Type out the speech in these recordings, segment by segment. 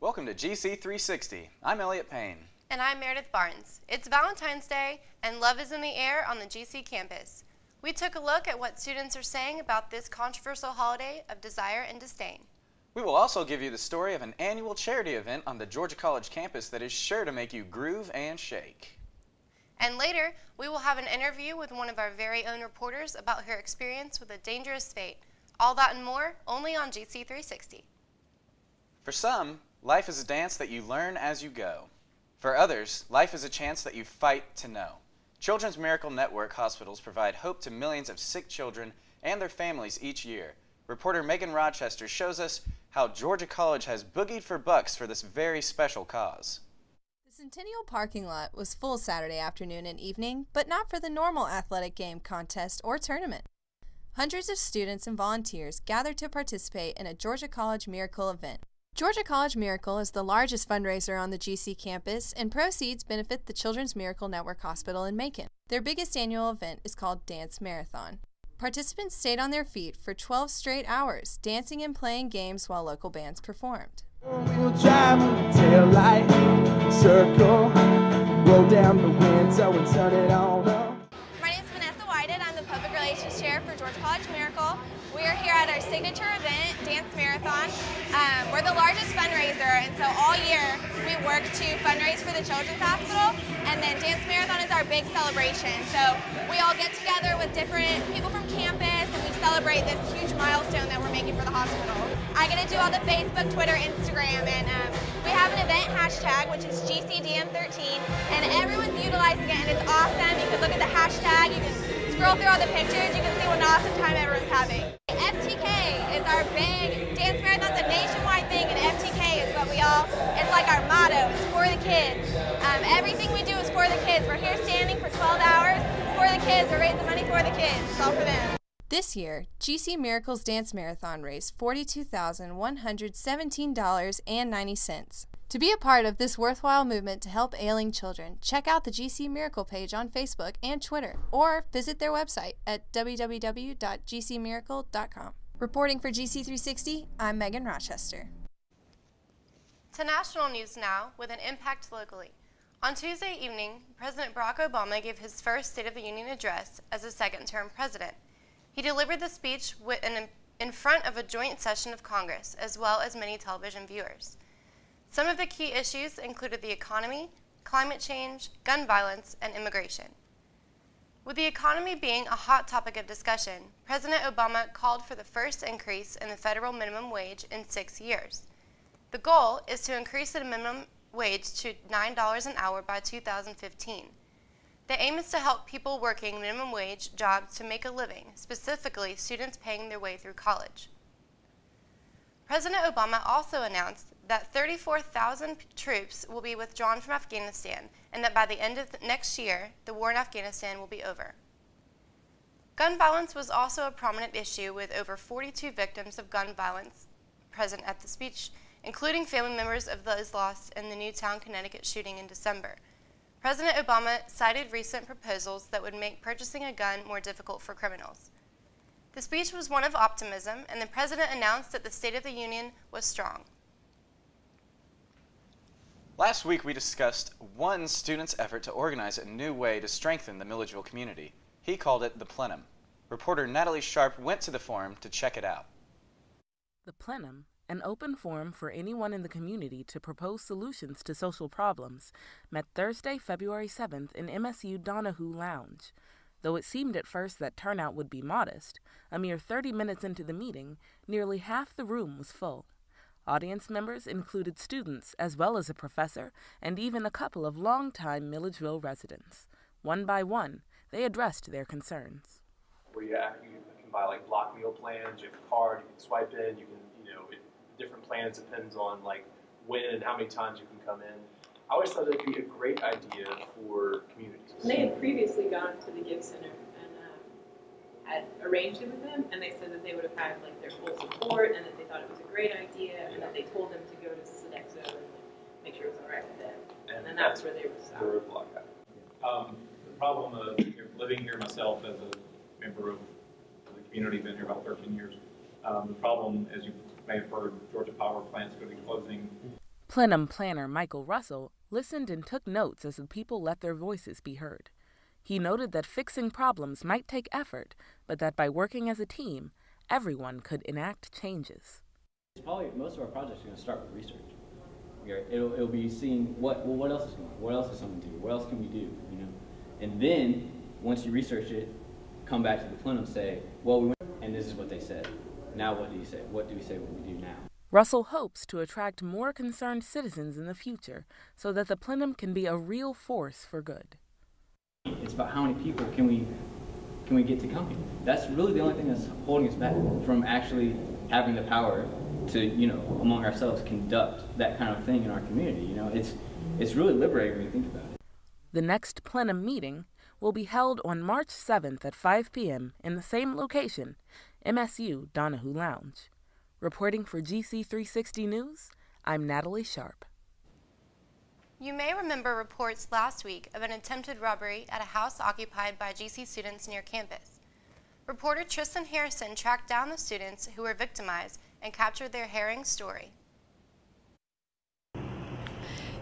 Welcome to GC360. I'm Elliot Payne. And I'm Meredith Barnes. It's Valentine's Day, and love is in the air on the GC campus. We took a look at what students are saying about this controversial holiday of desire and disdain. We will also give you the story of an annual charity event on the Georgia College campus that is sure to make you groove and shake. And later, we will have an interview with one of our very own reporters about her experience with a dangerous fate. All that and more, only on GC360. For some, life is a dance that you learn as you go. For others, life is a chance that you fight to know. Children's Miracle Network hospitals provide hope to millions of sick children and their families each year. Reporter Megan Rochester shows us how Georgia College has boogied for bucks for this very special cause. The Centennial parking lot was full Saturday afternoon and evening, but not for the normal athletic game contest or tournament. Hundreds of students and volunteers gathered to participate in a Georgia College Miracle event. Georgia College Miracle is the largest fundraiser on the GC campus, and proceeds benefit the Children's Miracle Network Hospital in Macon. Their biggest annual event is called Dance Marathon. Participants stayed on their feet for 12 straight hours, dancing and playing games while local bands performed. We'll drive with a tail light, circle, roll down the window and turn it on up. My name is Vanessa Whited. I'm the Public Relations Chair for Georgia College Miracle. We are here at our signature event, Dance Marathon. We're the largest fundraiser, and so all year we work to fundraise for the Children's Hospital, and then Dance Marathon is our big celebration. So we all get together with different people from campus, and we celebrate this huge milestone that we're making for the hospital. I get to do all the Facebook, Twitter, Instagram, and we have an event hashtag, which is GCDM13, and everyone's utilizing it, and it's awesome. You can look at the hashtag, you can scroll through all the pictures, you can see what an awesome time everyone's having. FTK is our big Dance Marathon's a nationwide thing, and FTK is what it's like our motto, it's for the kids. Everything we do is for the kids. We're here standing for 12 hours for the kids. We're raising money for the kids. It's all for them. This year, GC Miracle's Dance Marathon raised $42,117.90. To be a part of this worthwhile movement to help ailing children, check out the GC Miracle page on Facebook and Twitter, or visit their website at www.gcmiracle.com. Reporting for GC360, I'm Megan Rochester. To national news now, with an impact locally. On Tuesday evening, President Barack Obama gave his first State of the Union address as a second-term president. He delivered the speech in front of a joint session of Congress, as well as many television viewers. Some of the key issues included the economy, climate change, gun violence, and immigration. With the economy being a hot topic of discussion, President Obama called for the first increase in the federal minimum wage in 6 years. The goal is to increase the minimum wage to $9 an hour by 2015. The aim is to help people working minimum wage jobs to make a living, specifically students paying their way through college. President Obama also announced that 34,000 troops will be withdrawn from Afghanistan, and that by the end of next year, the war in Afghanistan will be over. Gun violence was also a prominent issue, with over 42 victims of gun violence present at the speech, including family members of those lost in the Newtown, Connecticut shooting in December. President Obama cited recent proposals that would make purchasing a gun more difficult for criminals. The speech was one of optimism, and the president announced that the State of the Union was strong. Last week we discussed one student's effort to organize a new way to strengthen the Milledgeville community. He called it the Plenum. Reporter Natalie Sharp went to the forum to check it out. The Plenum, an open forum for anyone in the community to propose solutions to social problems, met Thursday, February 7th in MSU Donahue Lounge. Though it seemed at first that turnout would be modest, a mere 30 minutes into the meeting, nearly half the room was full. Audience members included students as well as a professor and even a couple of longtime Milledgeville residents. One by one, they addressed their concerns. Where you can buy like block meal plans, you have a card, you can swipe in, you can, different plans depends on like when and how many times you can come in. I always thought it would be a great idea for communities. And they had previously gone to the Gift Center and had arranged it with them, and they said that they would have had like their full support, and that they thought it was a great idea, and that they told them to go to Sodexo and make sure it was all right with them. And then that's where they were stopped. The roadblock happened. The problem of living here myself as a member of the community, been here about 13 years. The problem, as you may have heard, Georgia Power plants going to be closing. Plenum planner Michael Russell listened and took notes as the people let their voices be heard. He noted that fixing problems might take effort, but that by working as a team, everyone could enact changes. Probably most of our projects are going to start with research. It'll be seeing what else is going on, what else is someone do, what else can we do, you know? And then once you research it, come back to the plenum, say, well, we went, and this is what they said. Now what do you say? What do we say what we do now? Russell hopes to attract more concerned citizens in the future so that the plenum can be a real force for good. It's about how many people can we get to come here. That's really the only thing that's holding us back from actually having the power to, you know, among ourselves conduct that kind of thing in our community. You know, it's really liberating when you think about it. The next plenum meeting will be held on March 7th at 5 p.m. in the same location, MSU Donahue Lounge. Reporting for GC360 News, I'm Natalie Sharp. You may remember reports last week of an attempted robbery at a house occupied by GC students near campus. Reporter Tristan Harrison tracked down the students who were victimized and captured their harrowing story.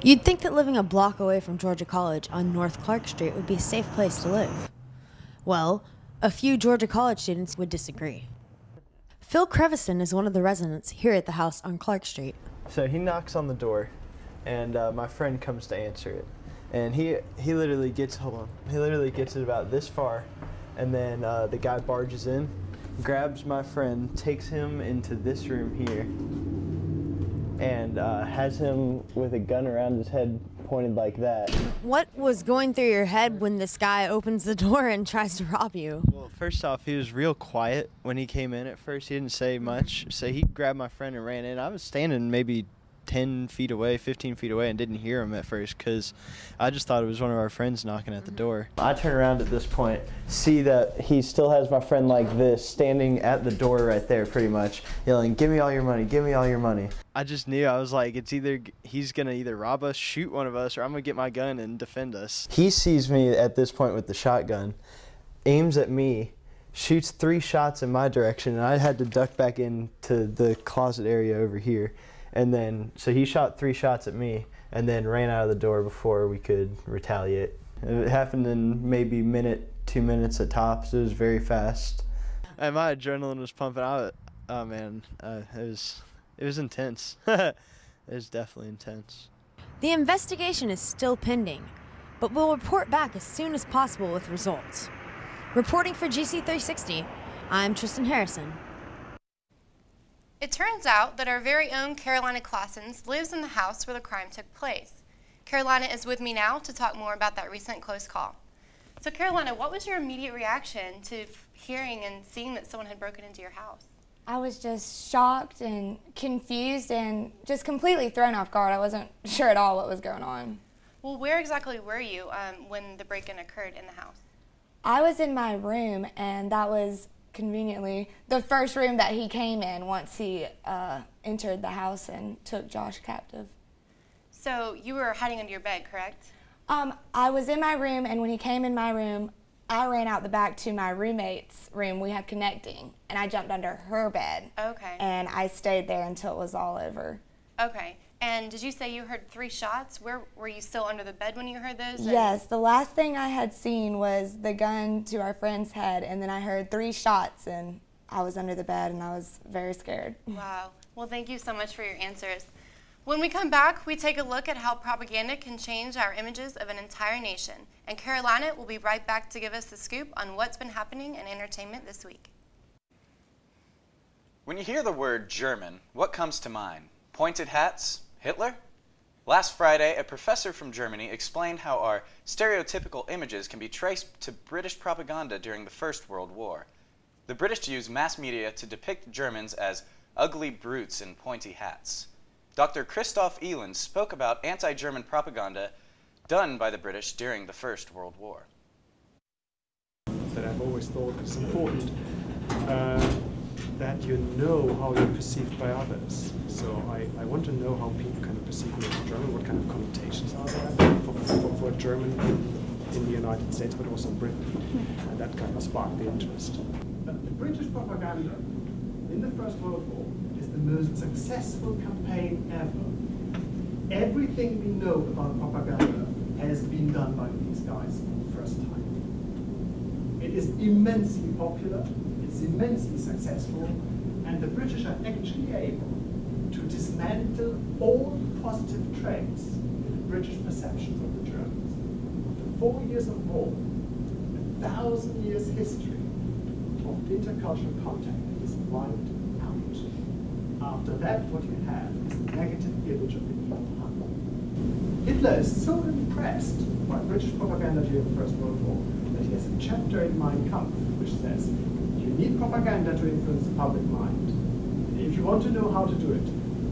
You'd think that living a block away from Georgia College on North Clark Street would be a safe place to live. Well, a few Georgia College students would disagree. Phil Crevison is one of the residents here at the house on Clark Street. So he knocks on the door, and my friend comes to answer it. And he literally gets, he literally gets it about this far, and then the guy barges in, grabs my friend, takes him into this room here, and has him with a gun around his head pointed like that. What was going through your head when this guy opens the door and tries to rob you? Well, first off, he was real quiet when he came in at first. He didn't say much. So he grabbed my friend and ran in. I was standing maybe 10 feet away, 15 feet away, and didn't hear him at first because I just thought it was one of our friends knocking at the door. I turn around at this point, see that he still has my friend like this, standing at the door right there pretty much, yelling, "Give me all your money, give me all your money." I just knew, I was like, it's either he's going to either rob us, shoot one of us, or I'm going to get my gun and defend us. He sees me at this point with the shotgun, aims at me, shoots 3 shots in my direction, and I had to duck back into the closet area over here. And then, so he shot 3 shots at me and then ran out of the door before we could retaliate. It happened in maybe a minute, 2 minutes at tops. It was very fast. And my adrenaline was pumping out. Oh man, it was intense. It was definitely intense. The investigation is still pending, but we'll report back as soon as possible with results. Reporting for GC360, I'm Tristan Harrison. It turns out that our very own Carolina Claessens lives in the house where the crime took place. Carolina is with me now to talk more about that recent close call. So Carolina, what was your immediate reaction to hearing and seeing that someone had broken into your house? I was just shocked and confused and just completely thrown off guard. I wasn't sure at all what was going on. Well, where exactly were you when the break-in occurred in the house? I was in my room, and that was conveniently the first room that he came in once he entered the house and took Josh captive. So you were hiding under your bed, correct? I was in my room, and when he came in my room, I ran out the back to my roommate's room. We have connecting, and I jumped under her bed. Okay. And I stayed there until it was all over. Okay. And did you say you heard 3 shots? Were you still under the bed when you heard those? Yes. The last thing I had seen was the gun to our friend's head, and then I heard 3 shots, and I was under the bed, and I was very scared. Wow. Well, thank you so much for your answers. When we come back, we take a look at how propaganda can change our images of an entire nation. And Carolina will be right back to give us the scoop on what's been happening in entertainment this week. When you hear the word German, what comes to mind? Pointed hats? Hitler? Last Friday, a professor from Germany explained how our stereotypical images can be traced to British propaganda during the First World War. The British used mass media to depict Germans as ugly brutes in pointy hats. Dr. Christoph Elend spoke about anti-German propaganda done by the British during the First World War. That I've always thought is important, that you know how you're perceived by others. So I want to know how people kind of perceive me as a German, what kind of connotations are there for a German in the United States, but also in Britain. And that kind of sparked the interest. But the British propaganda in the First World War is the most successful campaign ever. Everything we know about propaganda has been done by these guys for the first time. It is immensely popular, it's immensely successful, and the British are actually able to dismantle all positive traits in the British perceptions of the Germans. After 4 years of war, 1,000 years history of intercultural contact is wiped out. After that, what you have is a negative image of the evil Hun. Hitler is so impressed by British propaganda during the First World War that he has a chapter in Mein Kampf which says, you need propaganda to influence the public mind. And if you want to know how to do it,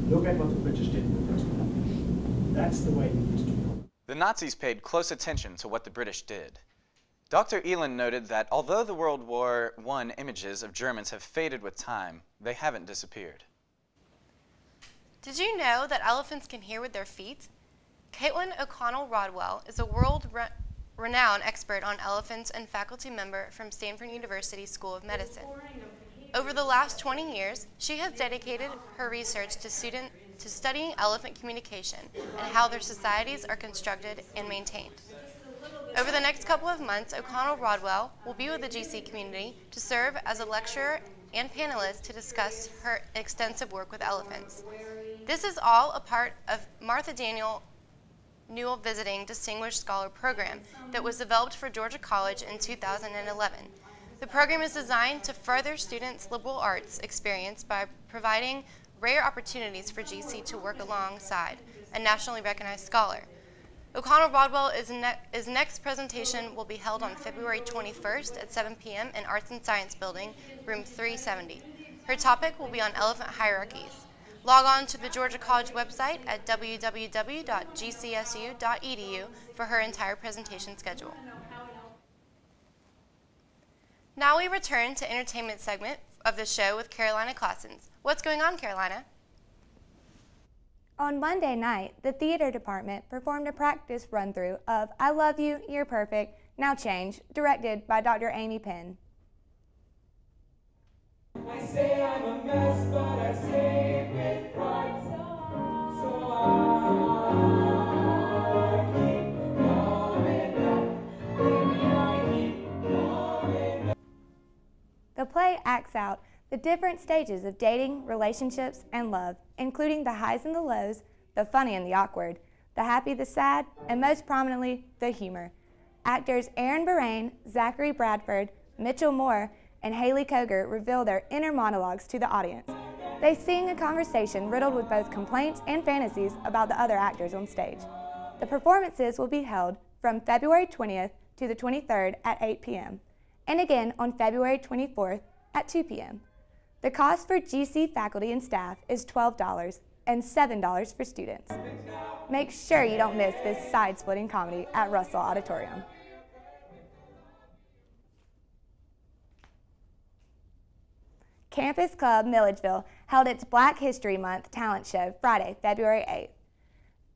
look at what the British did in the First World War. That's the way you need to do it. The Nazis paid close attention to what the British did. Dr. Elin noted that although the World War I images of Germans have faded with time, they haven't disappeared. Did you know that elephants can hear with their feet? Caitlin O'Connell-Rodwell is a world-renowned expert on elephants and faculty member from Stanford University School of Medicine. Over the last 20 years, she has dedicated her research to studying elephant communication and how their societies are constructed and maintained. Over the next couple of months, O'Connell-Rodwell will be with the GC community to serve as a lecturer and panelist to discuss her extensive work with elephants. This is all a part of Martha Daniel Newell Visiting Distinguished Scholar Program that was developed for Georgia College in 2011. The program is designed to further students' liberal arts experience by providing rare opportunities for GC to work alongside a nationally recognized scholar. O'Connell-Rodwell's next presentation will be held on February 21st at 7 p.m. in Arts and Science Building, room 370. Her topic will be on elephant hierarchies. Log on to the Georgia College website at www.gcsu.edu for her entire presentation schedule. Now we return to entertainment segment of the show with Carolina Classens. What's going on, Carolina? On Monday night, the theater department performed a practice run-through of I Love You, You're Perfect, Now Change, directed by Dr. Amy Penn. I say I'm a mess, but I say it with pride. So I keep coming back. Baby, I keep coming back. The play acts out the different stages of dating, relationships, and love, including the highs and the lows, the funny and the awkward, the happy, the sad, and most prominently, the humor. Actors Aaron Borain, Zachary Bradford, Mitchell Moore, and Haley Koger reveal their inner monologues to the audience. They sing a conversation riddled with both complaints and fantasies about the other actors on stage. The performances will be held from February 20th to the 23rd at 8 p.m. and again on February 24th at 2 p.m. The cost for GC faculty and staff is $12 and $7 for students. Make sure you don't miss this side-splitting comedy at Russell Auditorium. Campus Club Milledgeville held its Black History Month talent show Friday, February 8th.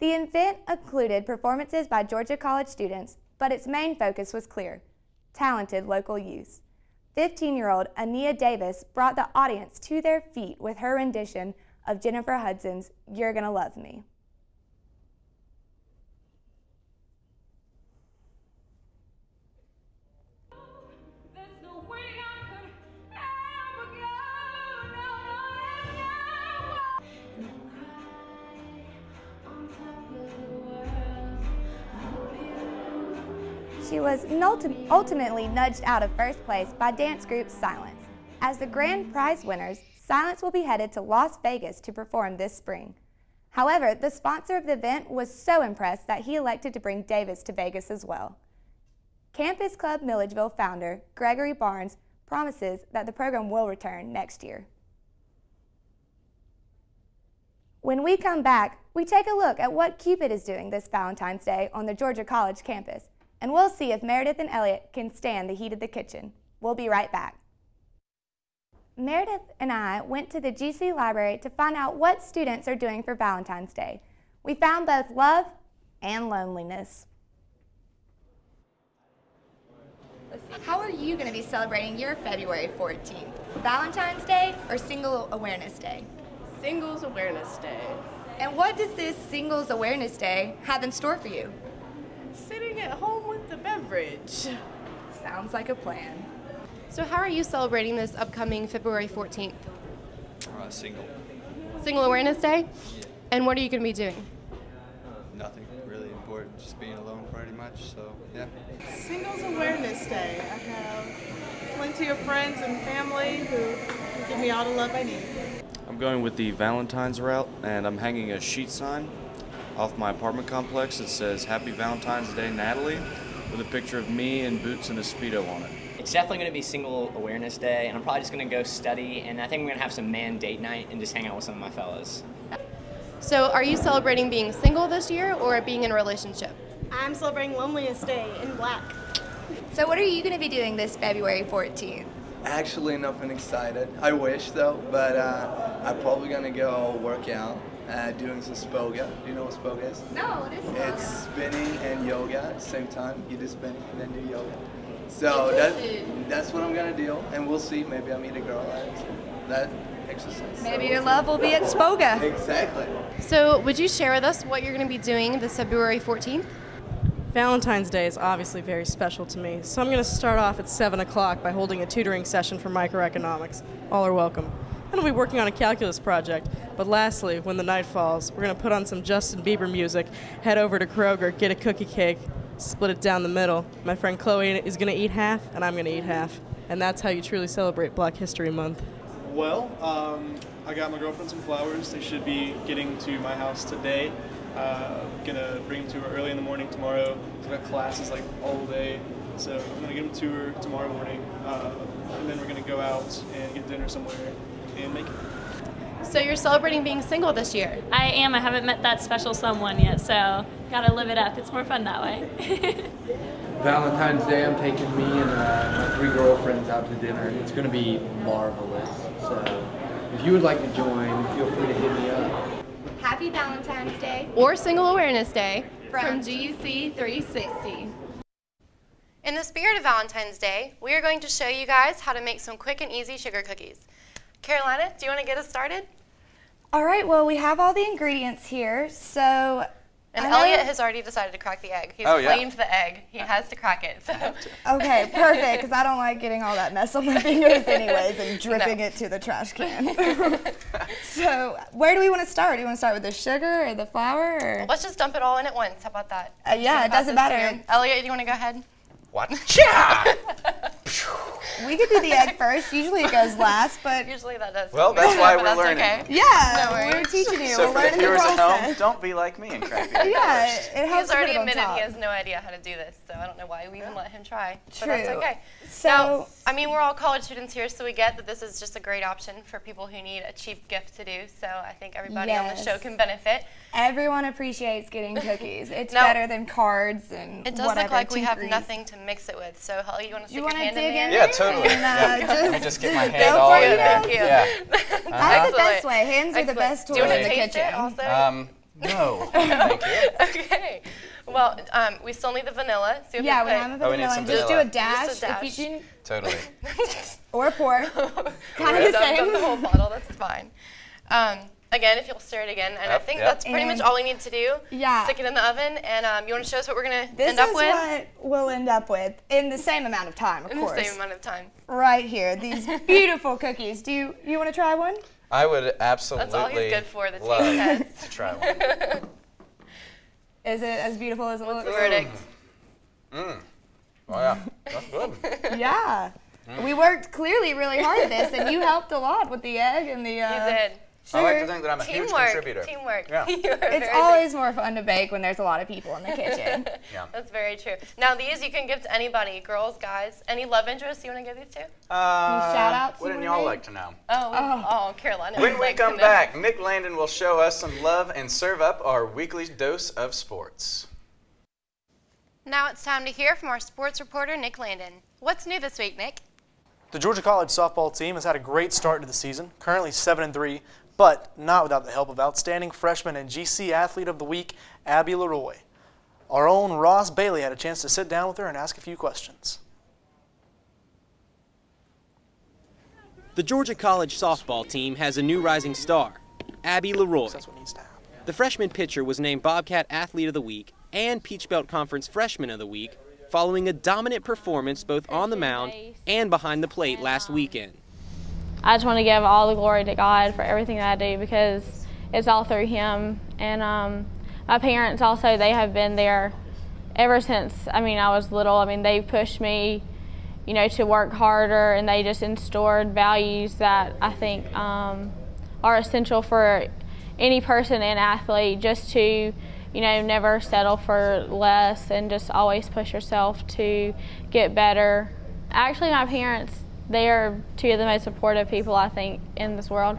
The event included performances by Georgia College students, but its main focus was clear: talented local youth. 15-year-old Ania Davis brought the audience to their feet with her rendition of Jennifer Hudson's You're Gonna Love Me. She was ultimately nudged out of first place by dance group Silence. As the grand prize winners, Silence will be headed to Las Vegas to perform this spring. However, the sponsor of the event was so impressed that he elected to bring Davis to Vegas as well. Campus Club Milledgeville founder Gregory Barnes promises that the program will return next year. When we come back, we take a look at what Cupid is doing this Valentine's Day on the Georgia College campus, and we'll see if Meredith and Elliot can stand the heat of the kitchen. We'll be right back. Meredith and I went to the GC library to find out what students are doing for Valentine's Day. We found both love and loneliness. How are you going to be celebrating your February 14th? Valentine's Day or Single Awareness Day? Singles Awareness Day. And what does this Singles Awareness Day have in store for you? Sitting at home with the beverage. Sounds like a plan. So how are you celebrating this upcoming February 14th? Single. Single Awareness Day? And what are you going to be doing? Nothing really important, just being alone pretty much, so yeah. Singles Awareness Day. I have plenty of friends and family who give me all the love I need. I'm going with the Valentine's route, and I'm hanging a sheet sign off my apartment complex that says Happy Valentine's Day, Natalie, with a picture of me and boots and a Speedo on it. It's definitely going to be Single Awareness Day, and I'm probably just going to go study, and I think I'm going to have some man date night and just hang out with some of my fellas. So are you celebrating being single this year or being in a relationship? I'm celebrating Loneliness Day in black. So what are you going to be doing this February 14th? Actually, nothing excited. I wish though, but I'm probably gonna go work out, doing some spoga. Do you know what spoga is? No, what is spoga? It's spinning and yoga at the same time. You do spinning and then do yoga. So that's what I'm gonna do, and we'll see. Maybe I'll meet a girl at that exercise. Maybe your love will be at spoga. Exactly. So would you share with us what you're going to be doing this February 14th? Valentine's Day is obviously very special to me, so I'm going to start off at 7 o'clock by holding a tutoring session for microeconomics. All are welcome. Then I'll be working on a calculus project. But lastly, when the night falls, we're going to put on some Justin Bieber music, head over to Kroger, get a cookie cake, split it down the middle. My friend Chloe is going to eat half, and I'm going to eat half. And that's how you truly celebrate Black History Month. Well, I got my girlfriend some flowers. They should be getting to my house today. Gonna bring them to her early in the morning tomorrow. I've got classes like all day, so I'm gonna give them to her tomorrow morning, and then we're gonna go out and get dinner somewhere and make it. So you're celebrating being single this year? I am. I haven't met that special someone yet, so gotta live it up. It's more fun that way. Valentine's Day, I'm taking me and my 3 girlfriends out to dinner. It's gonna be marvelous. So if you would like to join, feel free to hit me up. Happy Valentine's Day. Or Single Awareness Day From GC360. In the spirit of Valentine's Day, we are going to show you guys how to make some quick and easy sugar cookies. Carolina, do you want to get us started? All right, well, we have all the ingredients here, so... And Elliot has already decided to crack the egg. He's claimed the egg. He has to crack it. So. Okay, perfect, because I don't like getting all that mess on my fingers anyways and dripping it to the trash can. So where do we want to start? Do you want to start with the sugar or the flour? Or? Well, let's just dump it all in at once. How about that? Yeah, it doesn't matter. Elliot, do you want to go ahead? What? We could do the egg first. Usually it goes last, but... Usually that does. Well, that's why we're learning. Okay. Yeah, no worries. we're teaching you. So we're for the learning viewers the at process. home, don't be like me and crack the egg Yeah, first. it helps. He's already to put it on admitted top. he has no idea how to do this, so I don't know why we even let him try. True. But that's okay. So, now, I mean, we're all college students here, so we get that this is just a great option for people who need a cheap gift to do. So I think everybody on the show can benefit. Everyone appreciates getting cookies. It's Now, better than cards and it does whatever, look like we have degrees. nothing to mix it with. So, Holly, you want to stick You your wanna hand in dig there? in Yeah, totally. And, Let me just get my go hand all for it, in there. Thank you. Yeah. That's the best way. Hands are the best Do tool you in want the to taste kitchen. it also? No. Thank you. Okay. Well, we still need the vanilla. So Yeah, we have a Oh, we need vanilla. some Just do vanilla. a dash. Just a dash. If you can, Totally. or pour. Kind of the Dump same. the whole bottle. That's fine. Again, if you'll stir it again, and I think that's pretty much all we need to do. Yeah. Stick it in the oven, and you want to show us what we're going to This end up is with? what we'll end up with in the same amount of time, of In course. the same amount of time. Right here, these beautiful cookies. Do you want to try one? I would absolutely That's all he's good for, the love taste test. to try one. Is it as beautiful as it looks? What's the verdict? Oh yeah, that's good. Yeah. We worked clearly really hard at this, and you helped a lot with the egg and the You did. I like to think that I'm a huge contributor. Teamwork. Yeah. It's always more fun to bake when there's a lot of people in the kitchen. Yeah. That's very true. Now, these you can give to anybody, girls, guys. Any love interests you want to give these to? Shout-outs Wouldn't you y'all wanna like to know? Oh, Carolina. When would we like to come know. back, Nick Landon will show us some love and serve up our weekly dose of sports. Now it's time to hear from our sports reporter, Nick Landon. What's new this week, Nick? The Georgia College softball team has had a great start to the season, currently 7-3, but not without the help of outstanding freshman and GC Athlete of the Week, Abby Leroy. Our own Ross Bailey had a chance to sit down with her and ask a few questions. The Georgia College softball team has a new rising star, Abby Leroy. That's what needs to happen. The freshman pitcher was named Bobcat Athlete of the Week and Peach Belt Conference Freshman of the Week following a dominant performance both on the mound and behind the plate last weekend. I just want to give all the glory to God for everything that I do because it's all through Him. And my parents also, they have been there ever since, I was little. They've pushed me, to work harder, and they just instilled values that I think are essential for any person and athlete, just to, never settle for less and just always push yourself to get better. Actually, my parents, they are two of the most supportive people I think in this world.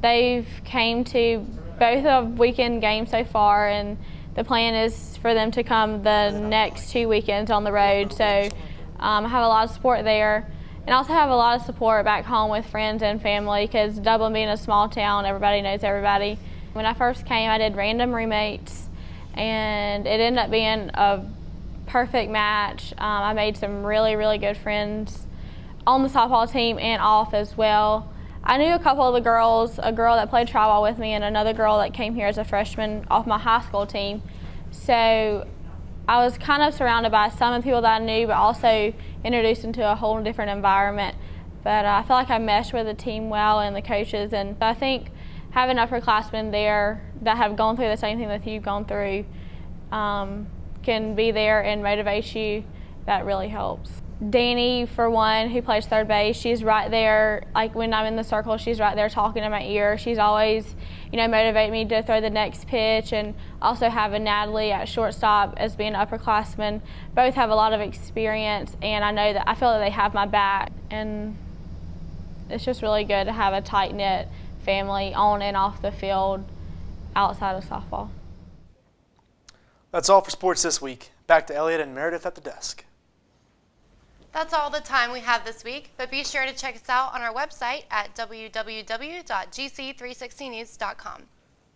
They've came to both of weekend games so far, and the plan is for them to come the next 2 weekends on the road. So I have a lot of support there, and also have a lot of support back home with friends and family because Dublin being a small town, everybody knows everybody. When I first came, I did random roommates, and it ended up being a perfect match. I made some really, really good friends on the softball team and off as well. I knew a couple of the girls, a girl that played tri-ball with me and another girl that came here as a freshman off my high school team. So I was kind of surrounded by some of the people that I knew, but also introduced into a whole different environment. But I feel like I meshed with the team well and the coaches, and I think having upperclassmen there that have gone through the same thing that you've gone through can be there and motivate you. That really helps. Danny, for one, who plays third base, she's right there. Like when I'm in the circle, she's right there talking in my ear. She's always, motivate me to throw the next pitch. And also having Natalie at shortstop as being an upperclassman. Both have a lot of experience, and I feel that they have my back. And it's just really good to have a tight-knit family on and off the field outside of softball. That's all for sports this week. Back to Elliot and Meredith at the desk. That's all the time we have this week, but be sure to check us out on our website at www.gc360news.com.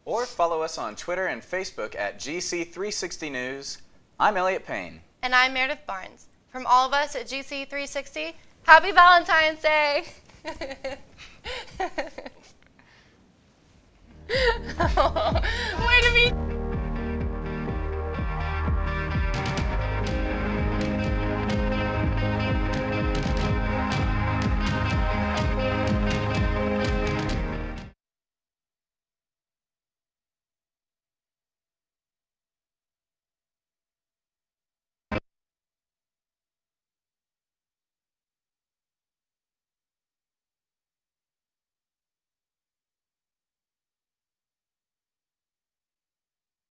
Or follow us on Twitter and Facebook at GC360 News. I'm Elliot Payne. And I'm Meredith Barnes. From all of us at GC360, happy Valentine's Day! Where